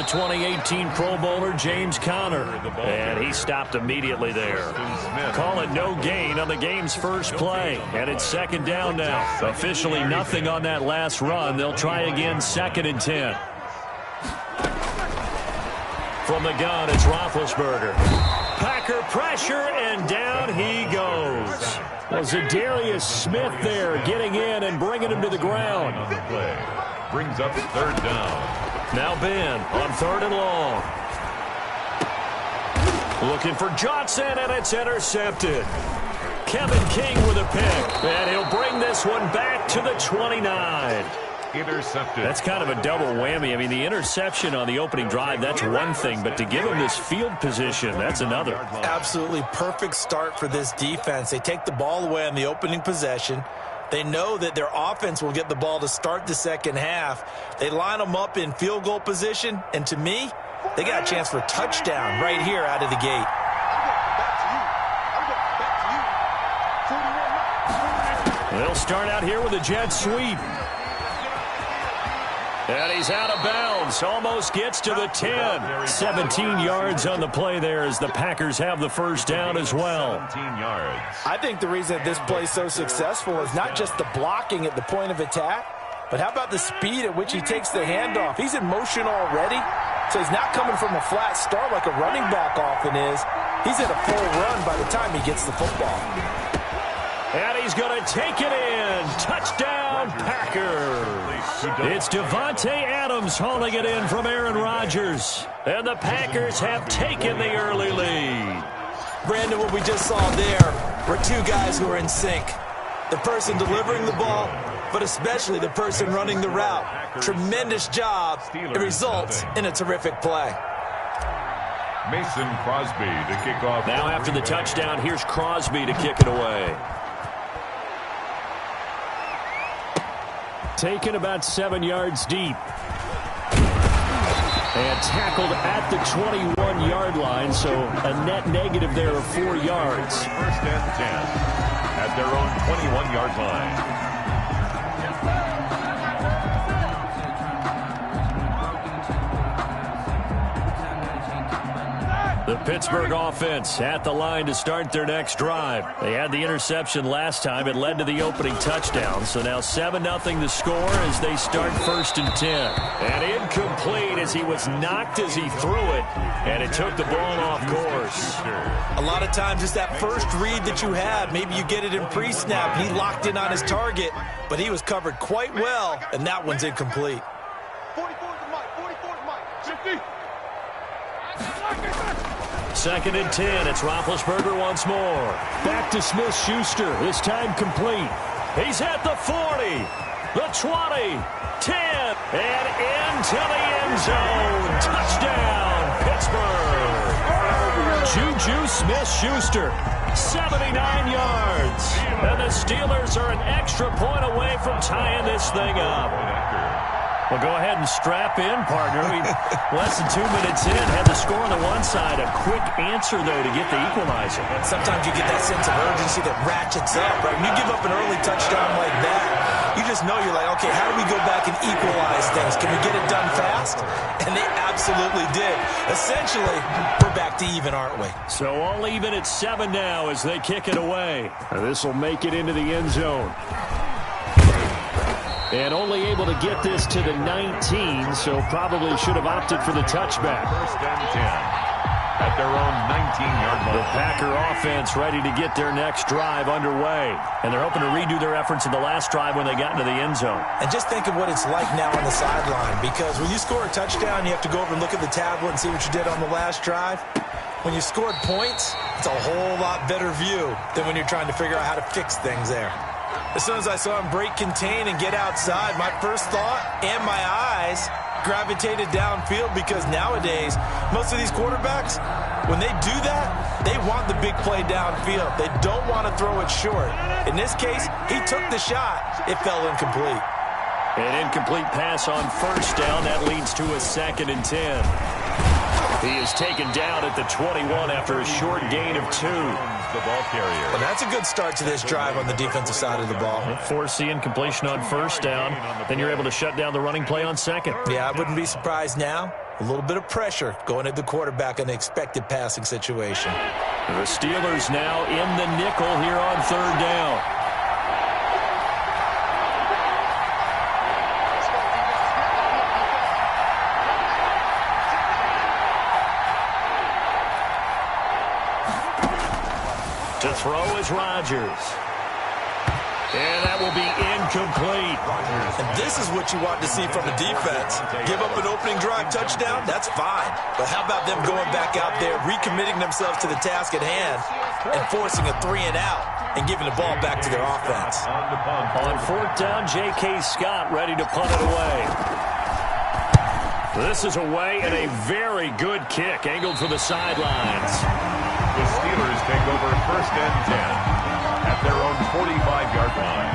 the 2018 Pro Bowler, James Conner. And he stopped immediately there. Call it no gain on the game's first play. And it's second down now. Officially nothing on that last run. They'll try again, 2nd and 10. From the gun, it's Roethlisberger. Packer pressure, and down he goes. Well, Zadarius Smith there getting in and bringing him to the ground. Brings up 3rd down. Now Ben on 3rd and long. Looking for Johnson, and it's intercepted. Kevin King with a pick, and he'll bring this one back to the 29. Intercepted. That's kind of a double whammy. I mean, the interception on the opening drive, that's one thing, but to give him this field position, that's another. Absolutely perfect start for this defense. They take the ball away on the opening possession. They know that their offense will get the ball to start the second half. They line them up in field goal position, and to me, they got a chance for a touchdown right here out of the gate. They'll start out here with a jet sweep. And he's out of bounds. Almost gets to the 10. 17 yards on the play there as the Packers have the first down as well. 17 yards. I think the reason that this play is so successful is not just the blocking at the point of attack, but how about the speed at which he takes the handoff? He's in motion already, so he's not coming from a flat start like a running back often is. He's at a full run by the time he gets the football. And he's going to take it in. Touchdown, Packers. It's Devontae Adams hauling it in from Aaron Rodgers. And the Packers have taken the early lead. Brandon, what we just saw there were two guys who are in sync. The person delivering the ball, but especially the person running the route. Tremendous job. It results in a terrific play. Mason Crosby to kick off. Now after the touchdown, here's Crosby to kick it away. Taken about 7 yards deep. And tackled at the 21-yard line, so a net negative there of 4 yards. 1st and 10 at their own 21-yard line. The Pittsburgh offense at the line to start their next drive. They had the interception last time. It led to the opening touchdown. So now 7-0 the score as they start 1st and 10. And incomplete as he was knocked as he threw it. And it took the ball off course. A lot of times it's that first read that you have. Maybe you get it in pre-snap. He locked in on his target, but he was covered quite well, and that one's incomplete. 2nd and 10. It's Roethlisberger once more. Back to Smith-Schuster. This time complete. He's at the 40, the 20, 10, and into the end zone. Touchdown, Pittsburgh. Juju Smith-Schuster, 79 yards. And the Steelers are an extra point away from tying this thing up. Well, go ahead and strap in, partner. We less than 2 minutes in, had the score on the one side. A quick answer, though, to get the equalizer. Sometimes you get that sense of urgency that ratchets up, right? When you give up an early touchdown like that, you just know you're like, okay, how do we go back and equalize things? Can we get it done fast? And they absolutely did. Essentially, we're back to even, aren't we? So all even at 7 now as they kick it away. This will make it into the end zone. And only able to get this to the 19, so probably should have opted for the touchback. 1st and 10 at their own 19-yard line. The Packer offense ready to get their next drive underway. And they're hoping to redo their efforts in the last drive when they got into the end zone. And just think of what it's like now on the sideline, because when you score a touchdown, you have to go over and look at the tablet and see what you did on the last drive. When you scored points, it's a whole lot better view than when you're trying to figure out how to fix things there. As soon as I saw him break contain and get outside, my first thought and my eyes gravitated downfield, because nowadays, most of these quarterbacks, when they do that, they want the big play downfield. They don't want to throw it short. In this case, he took the shot. It fell incomplete. An incomplete pass on 1st down. That leads to a 2nd and 10. He is taken down at the 21 after a short gain of 2. The ball carrier. Well, that's a good start to this drive on the defensive side of the ball. Force the incompletion on 1st down. Then you're able to shut down the running play on 2nd. Yeah, I wouldn't be surprised now A little bit of pressure going at the quarterback in an expected passing situation. The Steelers now in the nickel here on 3rd down. To throw is Rodgers. And that will be incomplete. And this is what you want to see from a defense. Give up an opening drive touchdown, that's fine. But how about them going back out there, recommitting themselves to the task at hand, and forcing a 3-and-out and giving the ball back to their offense. On 4th down, J.K. Scott ready to punt it away. This is away and a very good kick, angled for the sidelines. The Steelers take over 1st and 10 at their own 45-yard line.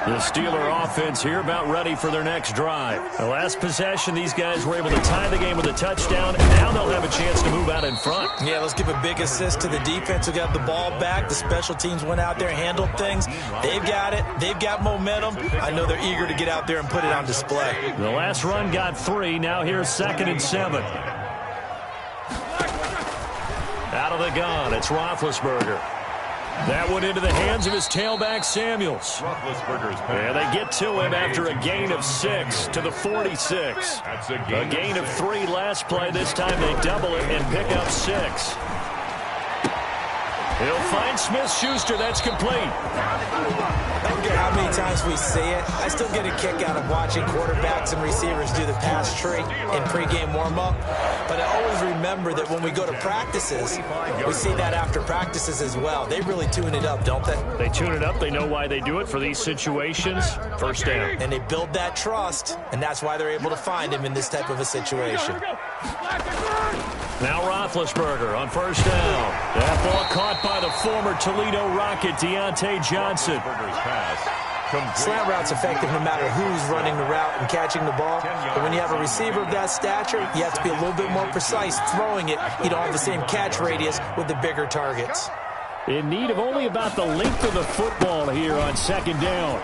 The Steeler offense here about ready for their next drive. The last possession, these guys were able to tie the game with a touchdown, and now they'll have a chance to move out in front. Yeah, let's give a big assist to the defense who got the ball back. The special teams went out there, handled things. They've got it. They've got momentum. I know they're eager to get out there and put it on display. The last run got 3. Now here's 2nd and 7. Out of the gun, it's Roethlisberger. That went into the hands of his tailback, Samuels. And they get to him after a gain of 6 to the 46. A gain of 3 last play. This time they double it and pick up 6. He'll find Smith-Schuster. That's complete. I don't care how many times we see it. I still get a kick out of watching quarterbacks and receivers do the pass tree in pregame warm-up. But I always remember that when we go to practices, we see that after practices as well. They really tune it up, don't they? They tune it up. They know why they do it for these situations. 1st down. And they build that trust, and that's why they're able to find him in this type of a situation. Now Roethlisberger on 1st down. That ball caught by the former Toledo Rocket, Deontay Johnson. Slant route's effective no matter who's running the route and catching the ball. But when you have a receiver of that stature, you have to be a little bit more precise throwing it. You don't have the same catch radius with the bigger targets. In need of only about the length of the football here on 2nd down.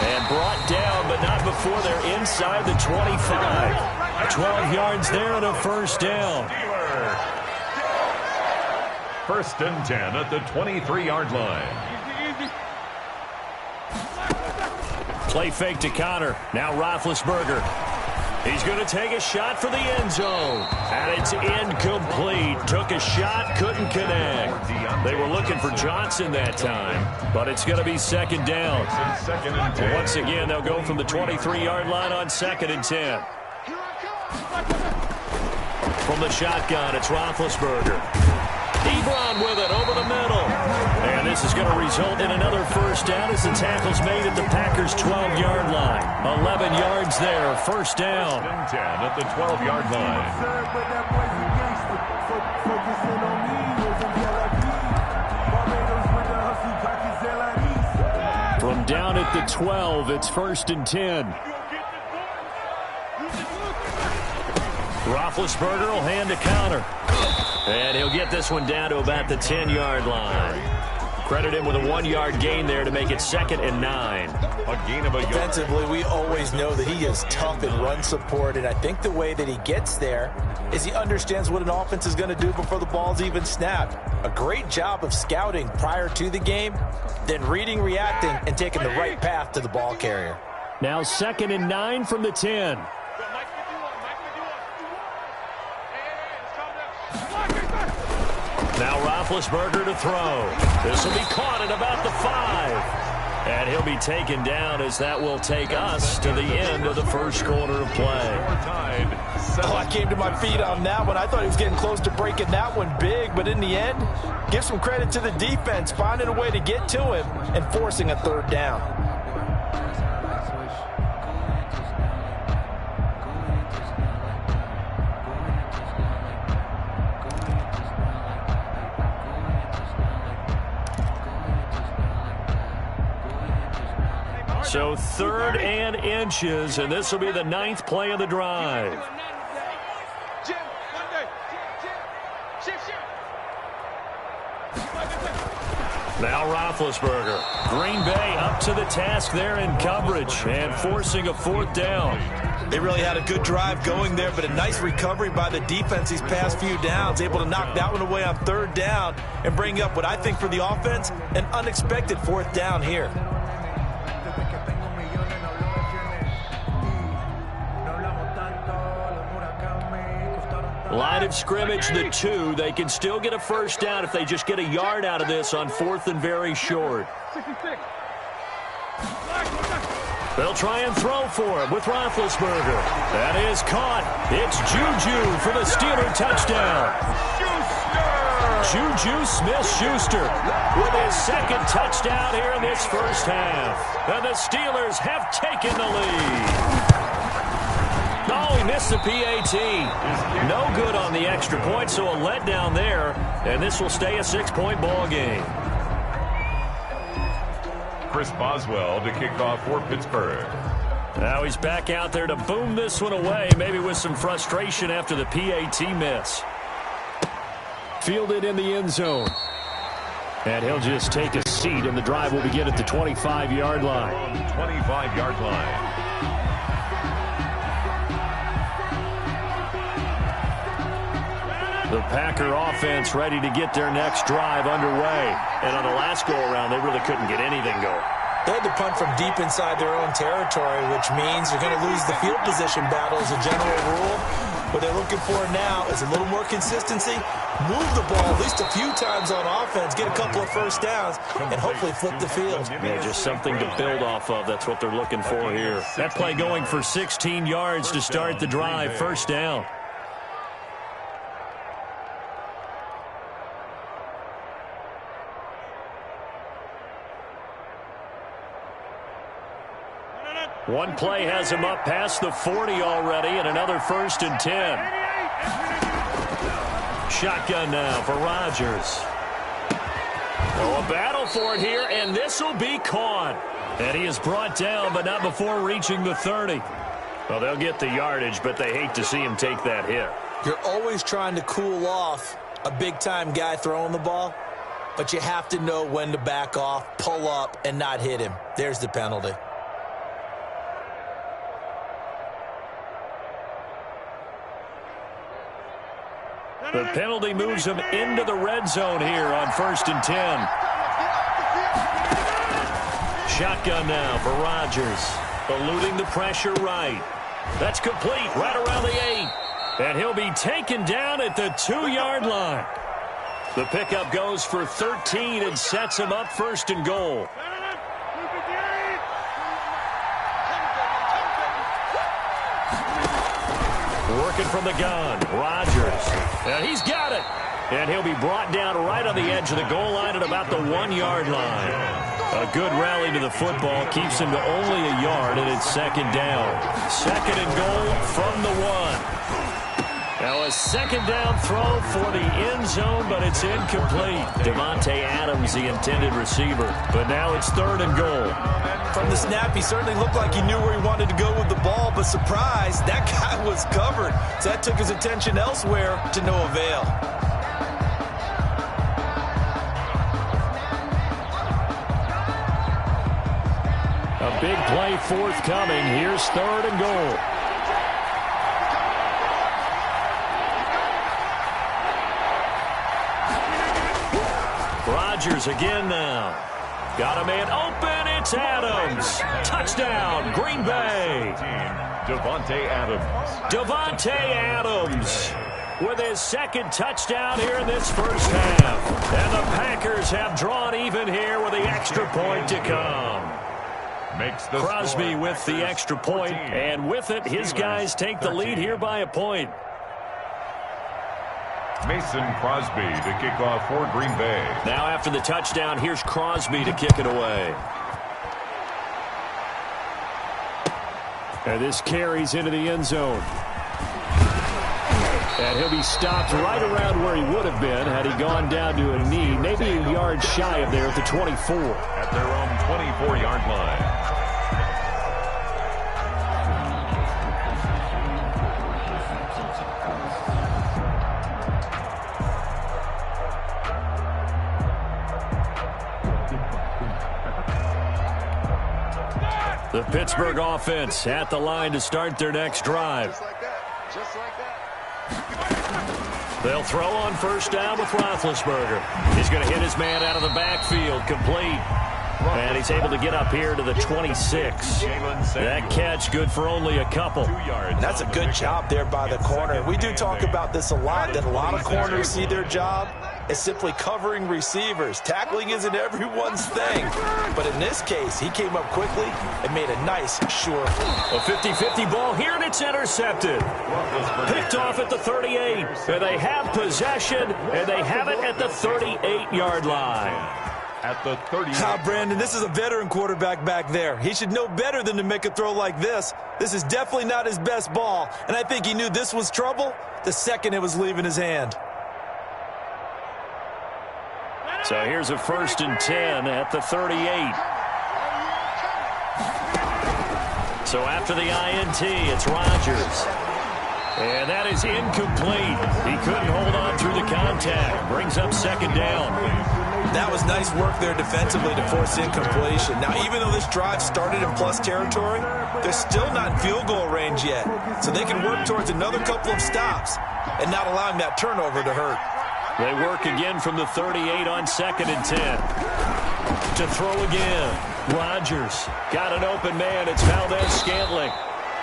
And brought down, but not before they're inside the 25. 12 yards there and a 1st down. 1st and 10 at the 23-yard line. Play fake to Connor. Now Roethlisberger. He's going to take a shot for the end zone. And it's incomplete. Took a shot, couldn't connect. They were looking for Johnson that time. But it's going to be 2nd down. Once again, they'll go from the 23-yard line on 2nd and 10. From the shotgun, it's Roethlisberger. Ebron with it over the middle. And this is going to result in another 1st down as the tackle's made at the Packers' 12-yard line. 11 yards there, 1st down. 10 at the 12-yard line. From down at the 12, it's 1st and 10. Roethlisberger will hand to Connor. And he'll get this one down to about the 10-yard line. Credit him with a 1-yard gain there to make it 2nd and 9. A gain of a yard. Defensively, we always know that he is tough in run support, and I think the way that he gets there is he understands what an offense is going to do before the ball's even snapped. A great job of scouting prior to the game, then reading, reacting, and taking the right path to the ball carrier. Now 2nd and 9 from the 10. Now Roethlisberger to throw. This will be caught at about the 5. And he'll be taken down as that will take us to the end of the 1st quarter of play. Oh, I came to my feet on that one. I thought he was getting close to breaking that one big, but in the end, give some credit to the defense, finding a way to get to him and forcing a 3rd down. So 3rd and inches, and this will be the 9th play of the drive. Now Roethlisberger. Green Bay up to the task there in coverage and forcing a 4th down. They really had a good drive going there, but a nice recovery by the defense these past few downs, able to knock that one away on 3rd down and bring up what I think for the offense, an unexpected 4th down here. Line of scrimmage, the 2. They can still get a 1st down if they just get a yard out of this on 4th and very short. They'll try and throw for him with Roethlisberger. That is caught. It's Juju for the Steeler touchdown. Juju Smith-Schuster with his 2nd touchdown here in this first half. And the Steelers have taken the lead. Oh, he missed the PAT. No good on the extra point, so a letdown there. And this will stay a 6-point ball game. Chris Boswell to kick off for Pittsburgh. Now he's back out there to boom this one away, maybe with some frustration after the PAT miss. Fielded in the end zone. And he'll just take a seat, and the drive will begin at the 25-yard line. 25-yard line. The Packer offense ready to get their next drive underway. And on the last go-around, they really couldn't get anything going. They had to punt from deep inside their own territory, which means you're going to lose the field position battle as a general rule. What they're looking for now is a little more consistency, move the ball at least a few times on offense, get a couple of 1st downs, and hopefully flip the field. Yeah, just something to build off of. That's what they're looking for here. That play going for 16 yards to start the drive, 1st down. One play has him up past the 40 already, and another 1st and 10. Shotgun now for Rodgers. Oh, a battle for it here, and this will be caught. And he is brought down, but not before reaching the 30. Well, they'll get the yardage, but they hate to see him take that hit. You're always trying to cool off a big-time guy throwing the ball, but you have to know when to back off, pull up, and not hit him. There's the penalty. The penalty moves him into the red zone here on 1st and 10. Shotgun now for Rodgers. Eluding the pressure right. That's complete right around the 8. And he'll be taken down at the 2-yard line. The pickup goes for 13 and sets him up 1st and goal. Working from the gun, Rodgers. And he's got it. And he'll be brought down right on the edge of the goal line at about the 1-yard line. A good rally to the football keeps him to only a yard, and it's 2nd down. 2nd and goal from the 1. Now a 2nd down throw for the end zone, but it's incomplete. Devontae Adams, the intended receiver. But now it's 3rd and goal. From the snap, he certainly looked like he knew where he wanted to go with the ball, but surprise, that guy was covered. So that took his attention elsewhere to no avail. A big play forthcoming. Here's 3rd and goal. Rodgers again now. Got a man open. It's Adams. Touchdown, Green Bay. Devontae Adams. Devontae Adams with his 2nd touchdown here in this first half. And the Packers have drawn even here with the extra point to come. Makes the Crosby with the extra point, and with it, his guys take the lead here by a point. Mason Crosby to kick off for Green Bay. Now after the touchdown, here's Crosby to kick it away. And this carries into the end zone. And he'll be stopped right around where he would have been had he gone down to a knee, maybe a yard shy of there at the 24. At their own 24-yard line. The Pittsburgh offense at the line to start their next drive. Just like that. They'll throw on first down with Roethlisberger. He's going to hit his man out of the backfield, complete. And he's able to get up here to the 26. That catch good for only a couple. That's a good job there by the corner. We do talk about this a lot, that a lot of corners see their job as simply covering receivers. Tackling isn't everyone's thing. But in this case, he came up quickly and made a nice, sure. A 50-50 ball here, and it's intercepted. Picked off at the 38. And they have possession, and they have it at the 38-yard line. At the 30. Brandon, this is a veteran quarterback back there. He should know better than to make a throw like this. This is definitely not his best ball, and I think he knew this was trouble the second it was leaving his hand. So here's a 1st and 10 at the 38. So after the INT, it's Rodgers. And that is incomplete. He couldn't hold on through the contact. Brings up 2nd down. That was nice work there defensively to force incompletion. Now, even though this drive started in plus territory, they're still not in field goal range yet. So they can work towards another couple of stops and not allowing that turnover to hurt. They work again from the 38 on 2nd and 10. To throw again. Rodgers got an open man. It's Valdez-Scantling.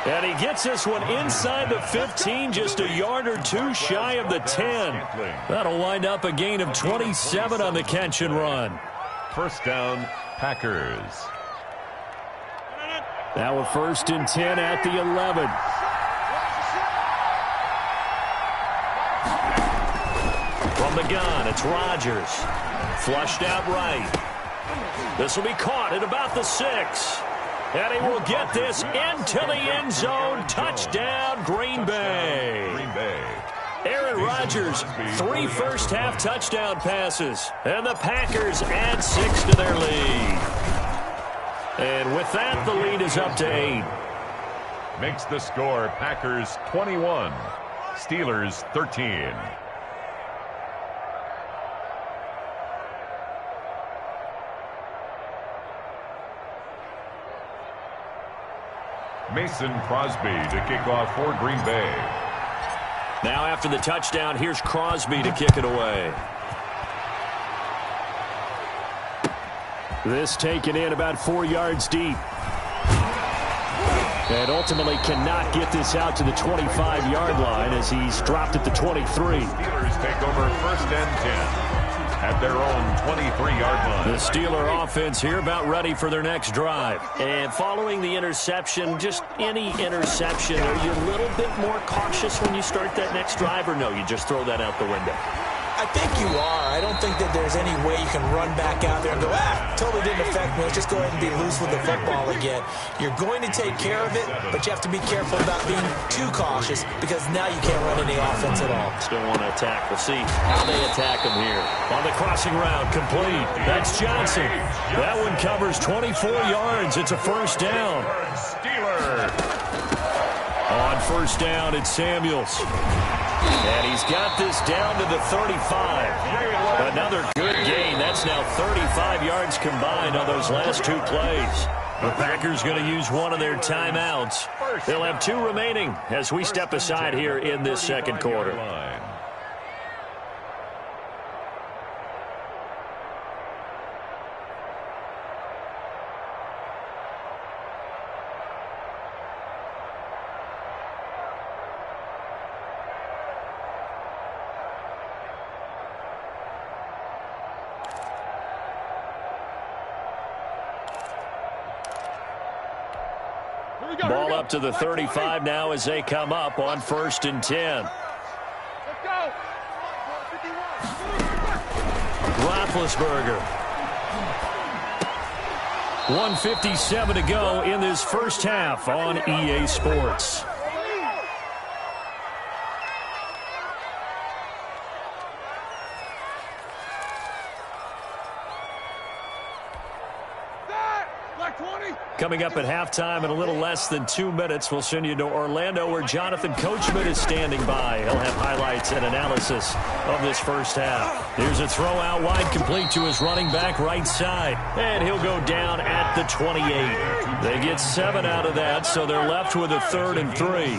And he gets this one inside the 15, just a yard or two shy of the 10. That'll wind up a gain of 27 on the catch and run. First down, Packers. Now a 1st and 10 at the 11. From the gun, it's Rodgers. Flushed out right. This will be caught at about the 6. And he will get this into the end zone. Touchdown, Green Bay. Aaron Rodgers, 3 first-half touchdown passes. And the Packers add 6 to their lead. And with that, the lead is up to 8. Makes the score Packers 21, Steelers 13. Mason Crosby to kick off for Green Bay. Now after the touchdown, here's Crosby to kick it away. This taken in about 4 yards deep. And ultimately cannot get this out to the 25-yard line as he's dropped at the 23. Steelers take over 1st and 10. At their own 23-yard line. The Steeler offense here about ready for their next drive. And following the interception, just any interception, are you a little bit more cautious when you start that next drive, or no, you just throw that out the window? I think you are. I don't think that there's any way you can run back out there and go, totally didn't affect me. Let's just go ahead and be loose with the football again. You're going to take care of it, but you have to be careful about being too cautious because now you can't run any offense at all. Still want to attack. We'll see how they attack him here. On the crossing route, complete. That's Johnson. That one covers 24 yards. It's a 1st down. Steelers. On 1st down, it's Samuels. And he's got this down to the 35. Another good gain. That's now 35 yards combined on those last 2 plays. The Packers going to use one of their timeouts. They'll have 2 remaining as we step aside here in this 2nd quarter. Ball up to the 35 now as they come up on 1st and 10. Roethlisberger. 1:57 to go in this 1st half on EA Sports. Coming up at halftime in a little less than 2 minutes, we'll send you to Orlando where Jonathan Coachman is standing by. He'll have highlights and analysis of this first half. Here's a throw out wide, complete to his running back right side. And he'll go down at the 28. They get 7 out of that, so they're left with a 3rd and 3.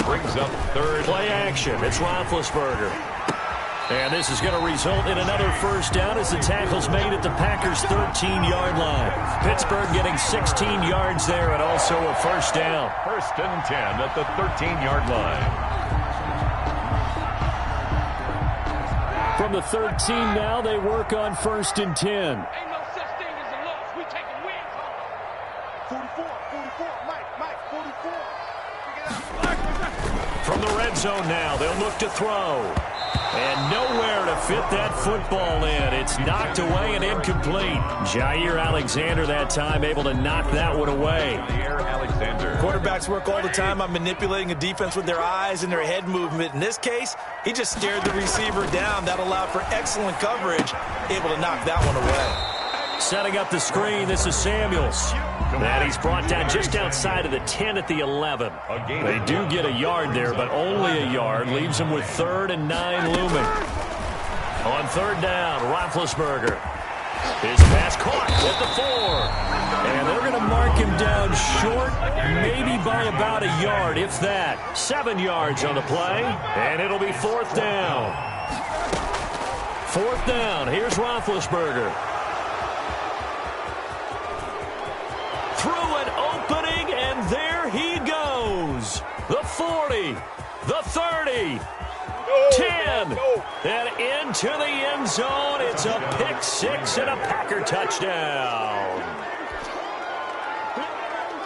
Brings up third. Play action. It's Roethlisberger. And this is going to result in another first down as the tackle's made at the Packers' 13-yard line. Pittsburgh getting 16 yards there and also a first down. 1st and 10 at the 13-yard line. From the 13 now, they work on 1st and 10. Ain't no such thing as a loss. We taking wins home. 44, Mike, 44. From the red zone now, they'll look to throw. And nowhere to fit that football in. It's knocked away and incomplete. Jair Alexander that time able to knock that one away. Jair Alexander. Quarterbacks work all the time on manipulating a defense with their eyes and their head movement. In this case, he just stared the receiver down. That allowed for excellent coverage, able to knock that one away. Setting up the screen, this is Samuels. And he's brought down just outside of the 10 at the 11. They do get a yard there, but only a yard. Leaves them with 3rd and 9 looming. On 3rd down, Roethlisberger. His pass caught at the 4. And they're going to mark him down short, maybe by about a yard, if that. 7 yards on the play, and it'll be 4th down. 4th down, here's Roethlisberger. Through an opening, and there he goes. The 40, the 30, 10, and into the end zone. It's a pick 6 and a Packer touchdown.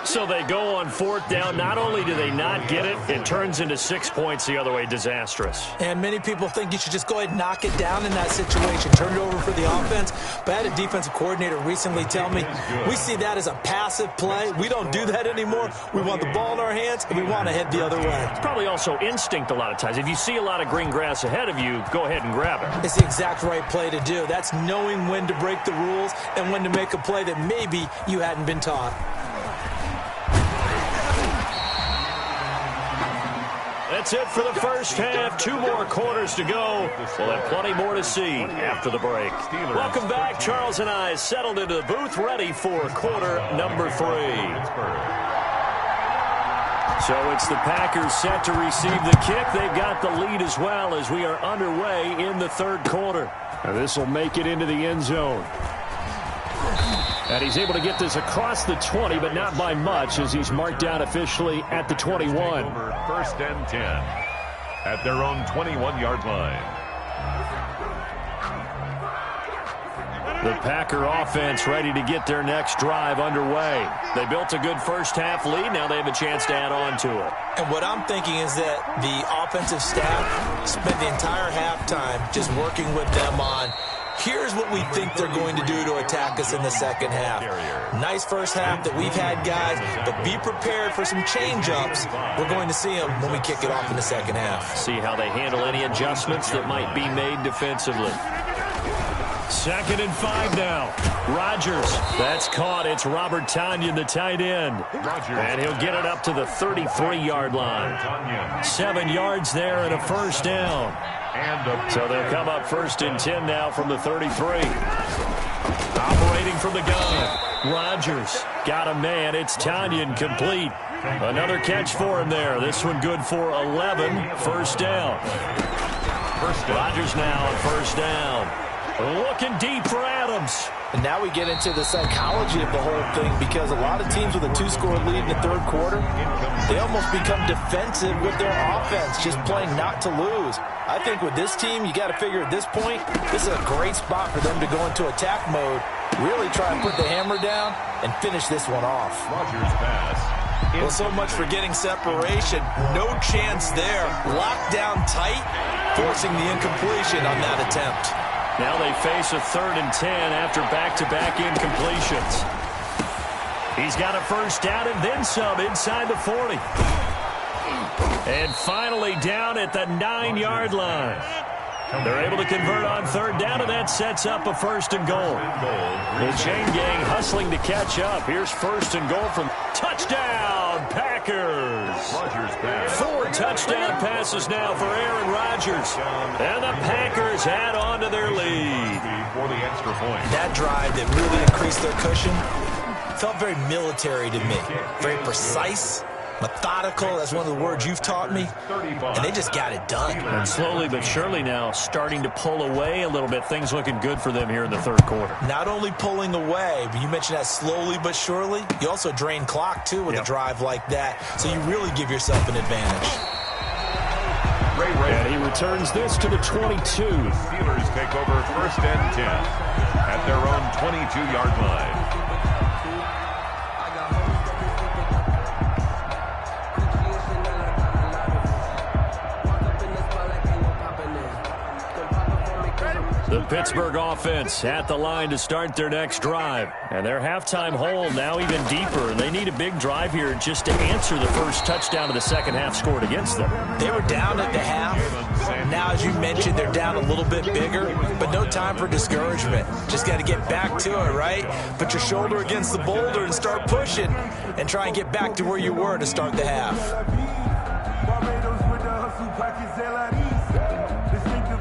So they go on 4th down. Not only do they not get it, it turns into 6 points the other way. Disastrous. And many people think you should just go ahead and knock it down in that situation. Turn it over for the offense. But I had a defensive coordinator recently tell me, we see that as a passive play. We don't do that anymore. We want the ball in our hands, and we want to head the other way. It's probably also instinct a lot of times. If you see a lot of green grass ahead of you, go ahead and grab it. It's the exact right play to do. That's knowing when to break the rules and when to make a play that maybe you hadn't been taught. That's it for the first half. 2 more quarters to go. We'll have plenty more to see after the break. Welcome back. Charles and I settled into the booth, ready for quarter number 3. So it's the Packers set to receive the kick. They've got the lead as well as we are underway in the 3rd quarter. Now this will make it into the end zone. And he's able to get this across the 20, but not by much as he's marked down officially at the 21. 1st and 10 at their own 21-yard line. The Packer offense ready to get their next drive underway. They built a good first half lead. Now they have a chance to add on to it. And what I'm thinking is that the offensive staff spent the entire halftime just working with them on here's what we think they're going to do to attack us in the second half. Nice first half that we've had, guys, but be prepared for some change-ups. We're going to see them when we kick it off in the second half. See how they handle any adjustments that might be made defensively. 2nd and 5 now. Rodgers. That's caught. It's Robert Tonyan, the tight end. And he'll get it up to the 33-yard line. 7 yards there and a first down. So they'll come up 1st and 10 now from the 33. Operating from the gun. Rodgers got a man. It's Tonyan, complete. Another catch for him there. This one good for 11. First down. Rodgers now on 1st down. Looking deep for Adams. And now we get into the psychology of the whole thing because a lot of teams with a 2-score lead in the 3rd quarter, they almost become defensive with their offense, just playing not to lose. I think with this team, you got to figure at this point, this is a great spot for them to go into attack mode, really try and put the hammer down and finish this one off. Rodgers pass. Well, so much for getting separation. No chance there. Locked down tight, forcing the incompletion on that attempt. Now they face a 3rd and 10 after back-to-back incompletions. He's got a first down and then some inside the 40. And finally down at the 9-yard line. They're able to convert on third down, and that sets up a first and goal. The chain gang hustling to catch up. Here's first and goal from touchdown, Packers. 4 touchdown passes now for Aaron Rodgers. And the Packers add on to their lead. For the extra point. That drive that really increased their cushion felt very military to me. Very precise, methodical. That's one of the words you've taught me. And they just got it done. And slowly but surely now starting to pull away a little bit. Things looking good for them here in the third quarter. Not only pulling away, but you mentioned that slowly but surely. You also drain clock, too, with a drive like that. So you really give yourself an advantage. And he returns this to the 22. Steelers take over first and 10 at their own 22-yard line. The Pittsburgh offense at the line to start their next drive. And their halftime hole now even deeper. And they need a big drive here just to answer the first touchdown of the second half scored against them. They were down at the half. Now, as you mentioned, they're down a little bit bigger. But no time for discouragement. Just got to get back to it, right? Put your shoulder against the boulder and start pushing. And try and get back to where you were to start the half.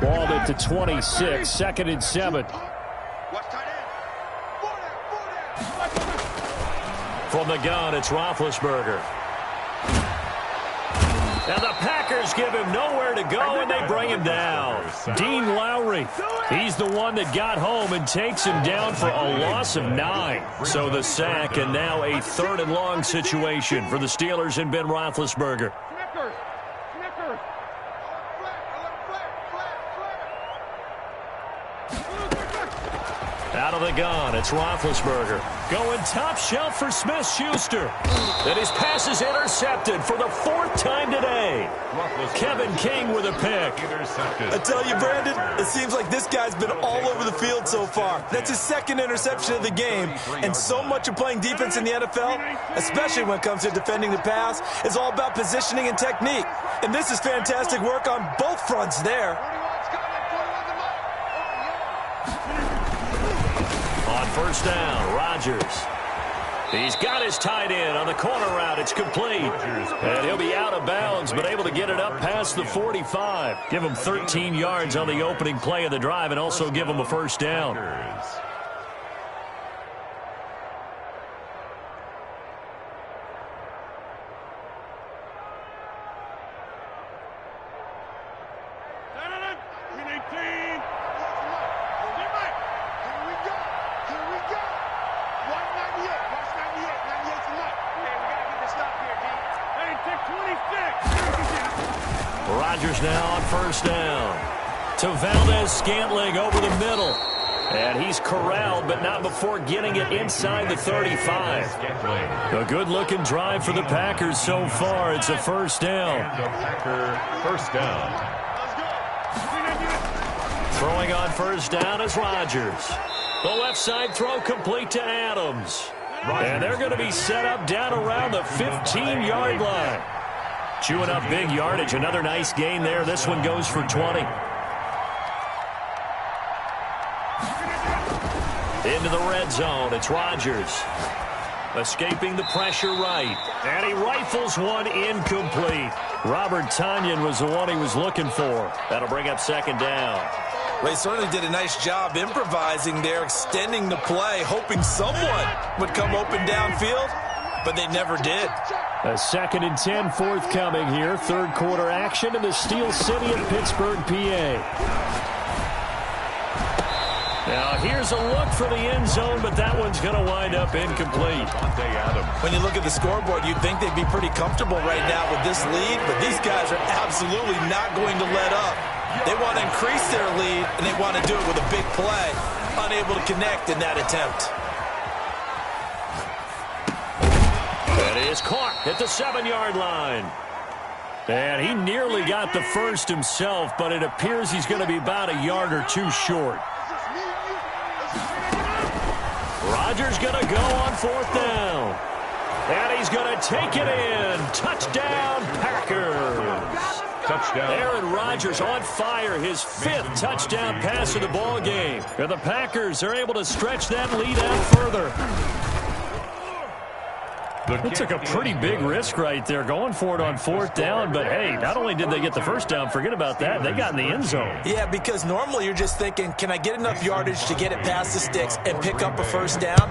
Balled it to 26, second and 7. From the gun, it's Roethlisberger. And the Packers give him nowhere to go, and they bring him down. Dean Lowry, he's the one that got home and takes him down for a loss of 9. So the sack, and now a third and long situation for the Steelers and Ben Roethlisberger. Out of the gun, it's Roethlisberger. Going top shelf for Smith-Schuster. And his pass is intercepted for the 4th time today. Kevin King with a pick. I tell you, Brandon, it seems like this guy's been all over the field so far. That's his 2nd interception of the game. And so much of playing defense in the NFL, especially when it comes to defending the pass, is all about positioning and technique. And this is fantastic work on both fronts there. On first down, Rodgers. He's got his tight end on the corner route. It's complete. And he'll be out of bounds, but able to get it up past the 45. Give him 13 yards on the opening play of the drive and also give him a first down. Rodgers now on first down. To Valdez-Scantling over the middle. And he's corralled, but not before getting it inside the 35. A good-looking drive for the Packers so far. It's a first down. First down. Throwing on first down is Rodgers. The left side throw complete to Adams. And they're going to be set up down around the 15-yard line. Chewing up big yardage. Another nice gain there. This one goes for 20. Into the red zone. It's Rodgers. Escaping the pressure right. And he rifles one incomplete. Robert Tonyan was the one he was looking for. That'll bring up second down. They certainly did a nice job improvising there, extending the play, hoping someone would come open downfield, but they never did. A 2nd and 10 forthcoming here. Third quarter action in the Steel City of Pittsburgh, PA. Now here's a look for the end zone, but that one's going to wind up incomplete. When you look at the scoreboard, you'd think they'd be pretty comfortable right now with this lead, but these guys are absolutely not going to let up. They want to increase their lead, and they want to do it with a big play. Unable to connect in that attempt. And it is caught at the 7-yard line. And he nearly got the first himself, but it appears he's going to be about a yard or two short. Rodgers going to go on fourth down. And he's going to take it in. Touchdown, Packers. touchdown. Aaron Rodgers on fire, his 5th touchdown pass of the ball game. And the Packers are able to stretch that lead out further. They took a pretty big risk right there going for it on 4th down, but hey, not only did they get the first down, forget about that, they got in the end zone. Yeah, because normally you're just thinking, can I get enough yardage to get it past the sticks and pick up a first down?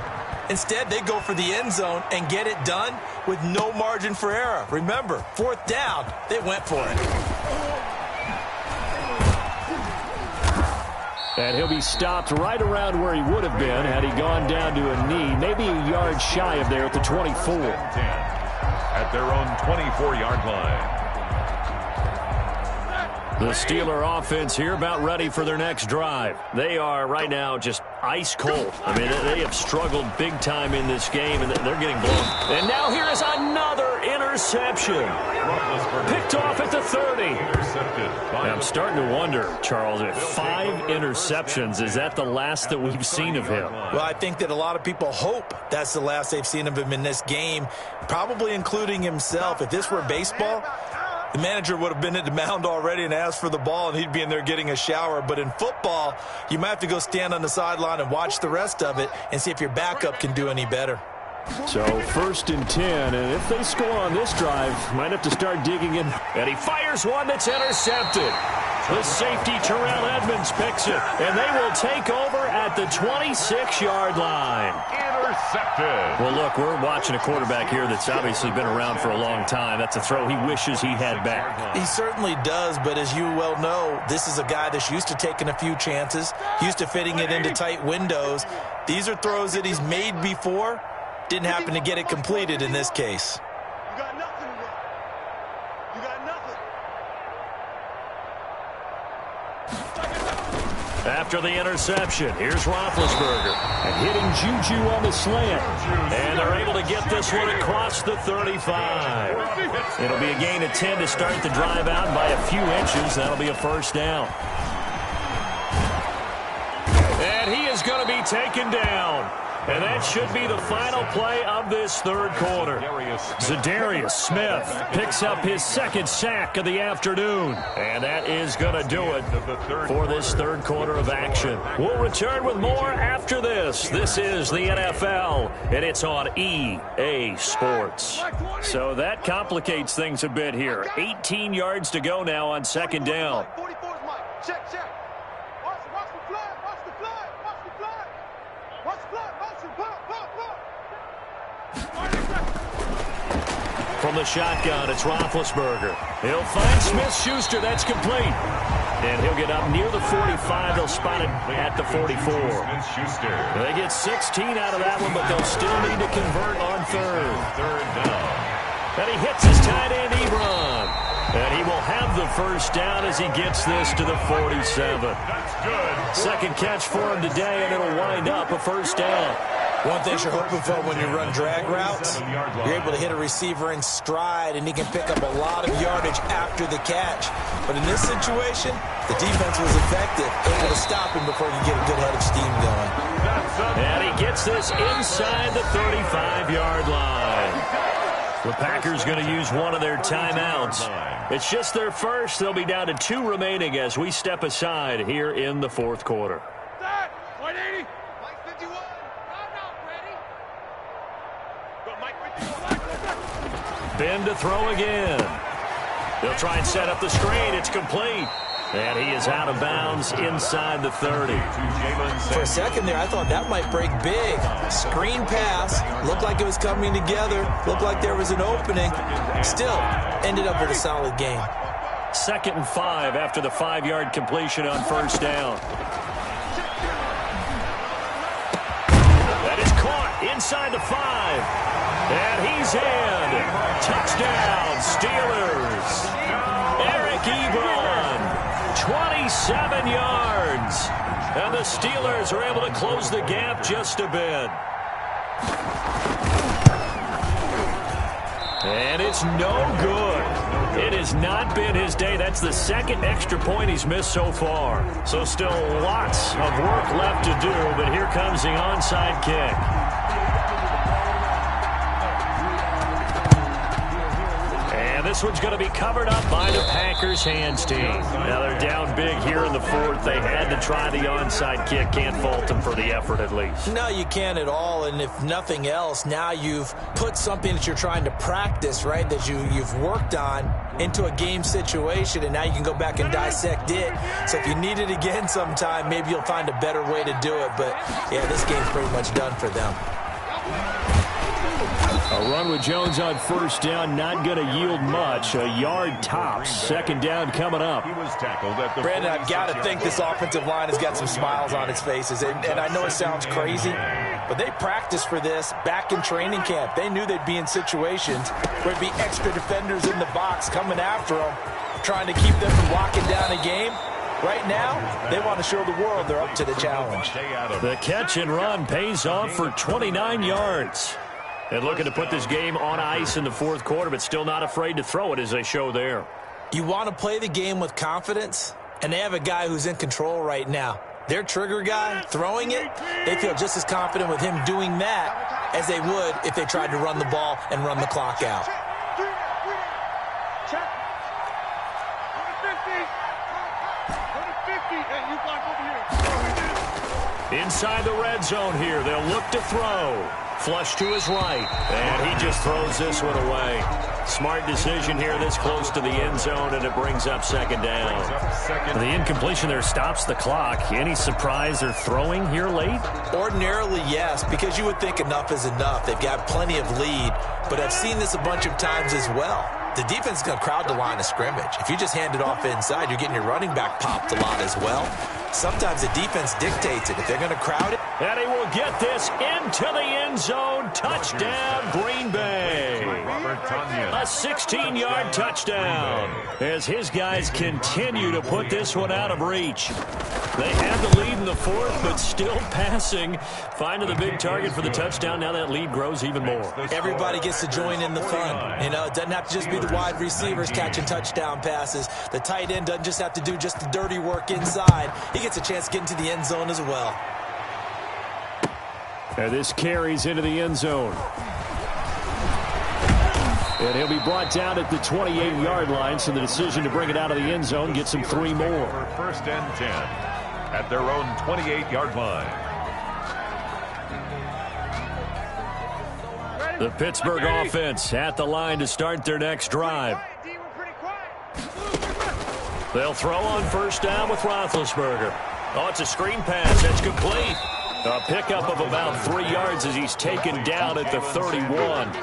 Instead, they go for the end zone and get it done with no margin for error. Remember, 4th down, they went for it. And he'll be stopped right around where he would have been had he gone down to a knee, maybe a yard shy of there at the 24. 10 at their own 24-yard line. The Steeler offense here about ready for their next drive. They are right now just ice cold. I mean, they have struggled big time in this game, and they're getting blown. And now here is another interception. Picked off at the 30. And I'm starting to wonder, Charles, if 5 interceptions, is that the last that we've seen of him? Well, I think that a lot of people hope that's the last they've seen of him in this game, probably including himself. If this were baseball, the manager would have been at the mound already and asked for the ball, and he'd be in there getting a shower. But in football, you might have to go stand on the sideline and watch the rest of it and see if your backup can do any better. So 1st and 10, and if they score on this drive, might have to start digging in. And he fires one that's intercepted. The safety, Terrell Edmonds, picks it, and they will take over at the 26-yard line. Intercepted. Well, look, we're watching a quarterback here that's obviously been around for a long time. That's a throw he wishes he had back. He certainly does, but as you well know, this is a guy that's used to taking a few chances, used to fitting it into tight windows. These are throws that he's made before. Didn't happen to get it completed in this case. You got nothing. You got nothing. After the interception, here's Roethlisberger. And hitting Juju on the slant. And they're able to get this one across the 35. It'll be a gain of 10 to start the drive out by a few inches. That'll be a first down. And he is going to be taken down. And that should be the final play of this 3rd quarter. Za'Darius Smith picks up his 2nd sack of the afternoon. And that is going to do it for this 3rd quarter of action. We'll return with more after this. This is the NFL, and it's on EA Sports. So that complicates things a bit here. 18 yards to go now on 2nd down. 44's Mike. Check. Watch the flag. Watch the flag. Watch the flag. Watch the flag. Motion. Pull. From the shotgun, it's Roethlisberger. He'll find Smith-Schuster. That's complete. And he'll get up near the 45. They'll spot it at the 44. They get 16 out of that one, but they'll still need to convert on 3rd. 3rd down. And he hits his tight end, Ebron. And he will have the first down as he gets this to the 47. That's good. 2nd catch for him today, and it'll wind up a first down. One thing you're hoping for when you run drag routes, you're able to hit a receiver in stride, and he can pick up a lot of yardage after the catch. But in this situation, the defense was effective, able to stop him before you get a good head of steam going. And he gets this inside the 35-yard line. The Packers going to use one of their timeouts. It's just their first. They'll be down to 2 remaining as we step aside here in the 4th quarter. 180. Mike 51. I'm not ready. Go Mike 51. Ben to throw again. They'll try and set up the screen. It's complete. And he is out of bounds inside the 30. For a second there, I thought that might break big. Screen pass. Looked like it was coming together. Looked like there was an opening. Still, ended up with a solid game. 2nd and 5 after the 5-yard completion on first down. That is caught inside the 5. And he's in. Touchdown, Steelers. Eric Ebron. 27 yards. And the Steelers are able to close the gap just a bit. And it's no good. It has not been his day. That's the 2nd extra point he's missed so far. So still lots of work left to do, but here comes the onside kick. And this this one's going to be covered up by the Packers hands team. Now they're down big here in the fourth. They had to try the onside kick. Can't fault them for the effort at least. No, you can't at all. And if nothing else, now you've put something that you're trying to practice, right, that you've worked on into a game situation, and now you can go back and dissect it. So if you need it again sometime, maybe you'll find a better way to do it. But, yeah, this game's pretty much done for them. A run with Jones on first down, not going to yield much. A yard tops. Second down coming up. He was tackled at the Brandon, I've got to think this offensive line has got some smiles on its faces. And I know it sounds crazy, but they practiced for this back in training camp. They knew they'd be in situations where it'd be extra defenders in the box coming after them, trying to keep them from locking down a game. Right now, they want to show the world they're up to the challenge. The catch and run pays off for 29 yards. And looking to put this game on ice in the fourth quarter, but still not afraid to throw it as they show there. You want to play the game with confidence, and they have a guy who's in control right now. Their trigger guy, throwing it, they feel just as confident with him doing that as they would if they tried to run the ball and run the clock out. Inside the red zone here, they'll look to throw. Flush to his right, and he just throws this one away. Smart decision here this close to the end zone, and it brings up second down. The incompletion there stops the clock. Any surprise they're throwing here late? Ordinarily, yes, because you would think enough is enough. They've got plenty of lead, but I've seen this a bunch of times as well. The defense is going to crowd the line of scrimmage. If you just hand it off inside, you're getting your running back popped a lot as well. Sometimes the defense dictates it. If they're going to crowd it. And he will get this into the end zone. Touchdown, Green Bay. A 16-yard touchdown as his guys continue to put this one out of reach. They had the lead in the fourth, but still passing. Finding the big target for the touchdown. Now that lead grows even more. Everybody gets to join in the fun. You know, it doesn't have to just be the wide receivers catching touchdown passes. The tight end doesn't just have to do just the dirty work inside. He gets a chance to get into the end zone as well. And this carries into the end zone. And he'll be brought down at the 28-yard line, so the decision to bring it out of the end zone gets him 3 more. First and 10 at their own 28-yard line. The Pittsburgh offense at the line to start their next drive. They'll throw on first down with Roethlisberger. Oh, it's a screen pass. That's complete. A pickup of about 3 yards as he's taken down at the 31.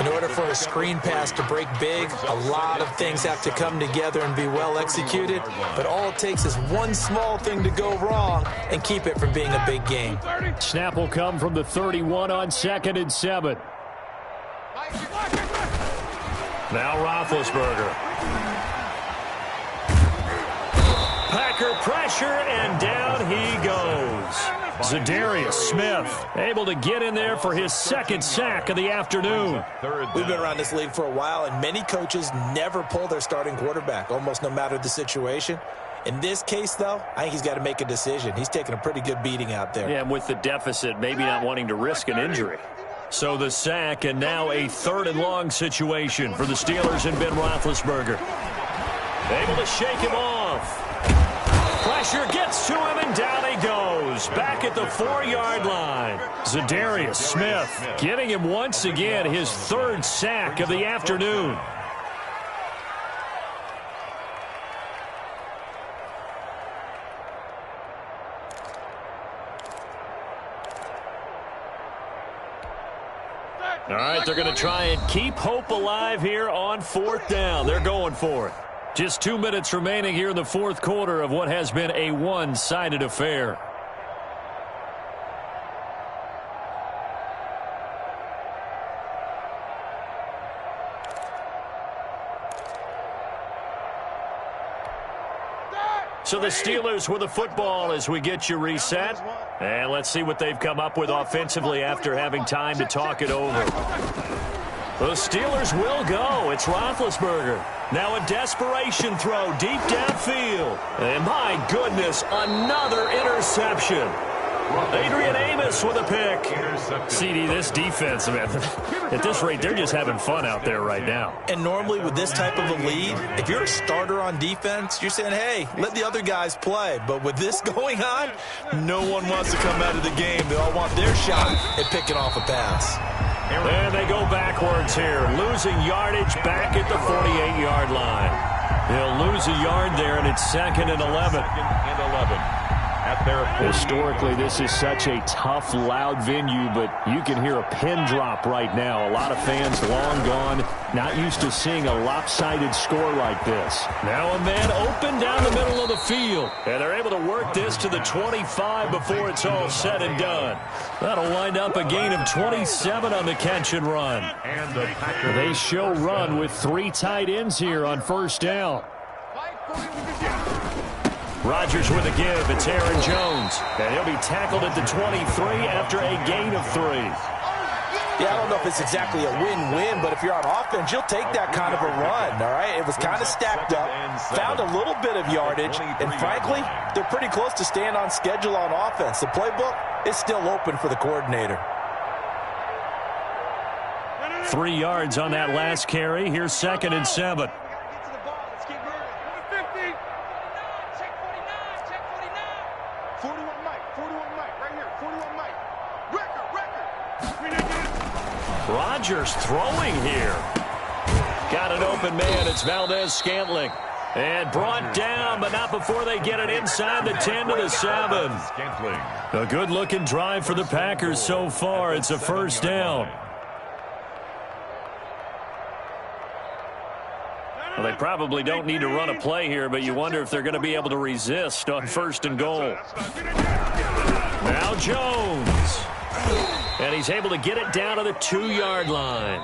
In order for a screen pass to break big, a lot of things have to come together and be well executed. But all it takes is one small thing to go wrong and keep it from being a big game. Snap will come from the 31 on 2nd and 7. Now Roethlisberger. Packer pressure, and down he goes. Za'Darius Smith able to get in there for his second sack of the afternoon. We've been around this league for a while, and many coaches never pull their starting quarterback, almost no matter the situation. In this case, though, I think he's got to make a decision. He's taking a pretty good beating out there. Yeah, and with the deficit, maybe not wanting to risk an injury. So the sack, and now a 3rd and long situation for the Steelers and Ben Roethlisberger. Able to shake him off. Pressure gets to him, and down he goes. Back at the 4-yard line. Za'Darius Smith getting him once again his 3rd sack of the afternoon. All right, they're going to try and keep hope alive here on 4th down. They're going for it. Just 2 minutes remaining here in the fourth quarter of what has been a one-sided affair. So the Steelers with the football as we get you reset. And let's see what they've come up with offensively after having time to talk it over. The Steelers will go. It's Roethlisberger. Now a desperation throw deep downfield. And my goodness, another interception. Adrian Amos with a pick. Intercepted. CD, this defense, man, at this rate, they're just having fun out there right now. And normally with this type of a lead, if you're a starter on defense, you're saying, hey, let the other guys play. But with this going on, no one wants to come out of the game. They all want their shot at picking off a pass. And they go backwards here, losing yardage back at the 48-yard line. They'll lose a yard there, and it's 2nd and 11. 2nd and 11. At their Historically, this is such a tough, loud venue, but you can hear a pin drop right now. A lot of fans long gone, not used to seeing a lopsided score like this. Now a man open down the middle of the field, and they're able to work this to the 25 before it's all said and done. That'll wind up a gain of 27 on the catch and run. And the Packers. They show run with 3 tight ends here on first down. Rodgers with a give. It's Aaron Jones. And he'll be tackled at the 23 after a gain of 3. Yeah, I don't know if it's exactly a win-win, but if you're on offense, you'll take that kind of a run, all right? It was kind of stacked up, found a little bit of yardage, and frankly, they're pretty close to staying on schedule on offense. The playbook is still open for the coordinator. 3 yards on that last carry. Here's 2nd and 7. Rodgers throwing here. Got an open man. It's Valdez-Scantling. And brought down, but not before they get it inside the 10 to the 7. A good-looking drive for the Packers so far. It's a first down. Well, they probably don't need to run a play here, but you wonder if they're going to be able to resist on 1st and goal. Now Jones. And he's able to get it down to the 2-yard line.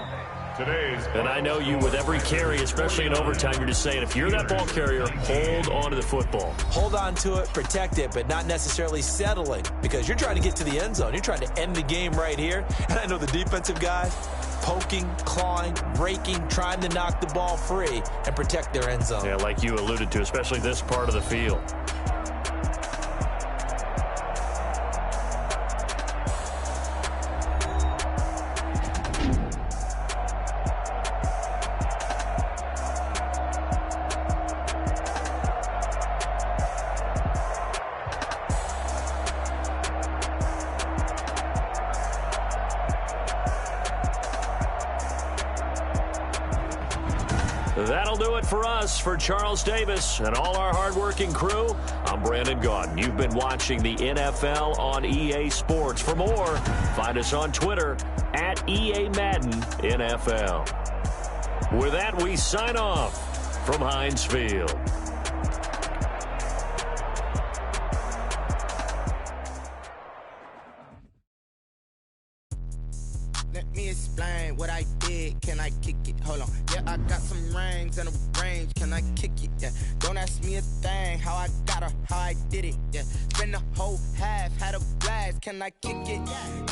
And I know you, with every carry, especially in overtime, you're just saying, if you're that ball carrier, hold on to the football. Hold on to it, protect it, but not necessarily settling, because you're trying to get to the end zone. You're trying to end the game right here. And I know the defensive guys poking, clawing, breaking, trying to knock the ball free and protect their end zone. Yeah, like you alluded to, especially this part of the field. That'll do it for us. For Charles Davis and all our hardworking crew, I'm Brandon Gaudin. You've been watching the NFL on EA Sports. For more, find us on Twitter at EA Madden NFL. With that, we sign off from Heinz Field. Let me explain what I did. Can I kick it? Hold on. Yeah, I got some rings and a range. Can I kick it? Yeah. Don't ask me a thing. How I got her, how I did it. Yeah. Spend the whole half, had a blast. Can I kick it?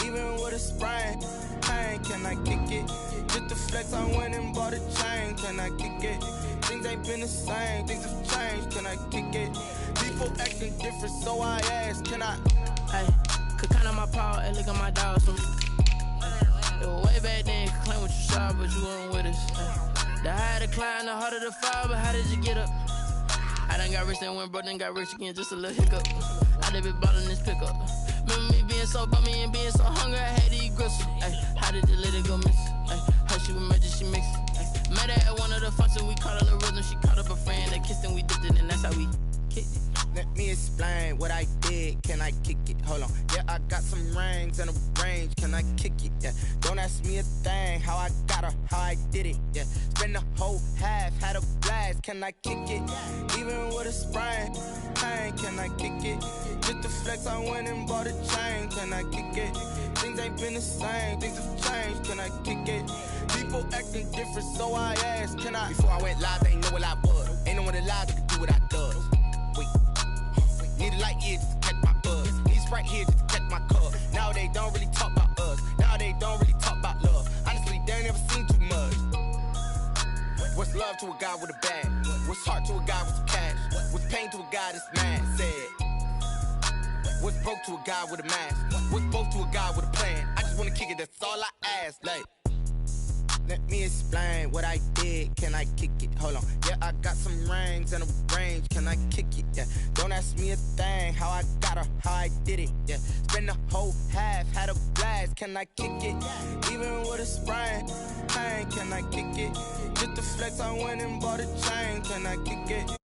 Even with a sprain. Pain, can I kick it? Just the flex, I went and bought a chain. Can I kick it? Things ain't been the same. Things have changed. Can I kick it? People acting different, so I asked. Can I? Hey, could count on my power and look at my dogs. Way back then, you could claim what you saw, but you weren't with us. The higher the climb, the harder the fall, but how did you get up? I done got rich and went broke, then got rich again, just a little hiccup. I done been ballin' this pickup. Remember me being so bummy and being so hungry, I had to eat gristle. Ay, how did the lady go miss? Ay, how she was magic, she mixed. Met her at one of the functions, we caught her the rhythm, she caught up a friend, they kissed and we dipped it, and that's how we kicked it. Let me explain what I did. Can I kick it? Hold on. Yeah, I got some rings and a range. Can I kick it? Yeah. Don't ask me a thing. How I got her, how I did it. Yeah. Spend the whole half, had a blast. Can I kick it? Even with a sprain. Pain, can I kick it? Just the flex, I went and bought a chain. Can I kick it? Things ain't been the same. Things have changed. Can I kick it? People acting different, so I asked. Can I? Before I went live, they ain't know what I was. Ain't no one alive that could do what I does. Wait. Need a light here just to catch my buzz. Need Sprite here just to catch my cup. Now they don't really talk about us. Now they don't really talk about love. Honestly, they ain't never seen too much. What's love to a guy with a bag? What's heart to a guy with some cash? What's pain to a guy that's mad? Said. What's broke to a guy with a mask? What's broke to a guy with a plan? I just wanna kick it, that's all I ask. Like, let me explain what I did. Can I kick it? Hold on. Yeah, I got some rings and a range. Can I kick it? Yeah. Don't ask me a thing. How I got her, how I did it. Yeah. Spend the whole half, had a blast. Can I kick it? Even with a sprain, pain. Can I kick it? Just to flex, I went and bought a chain. Can I kick it?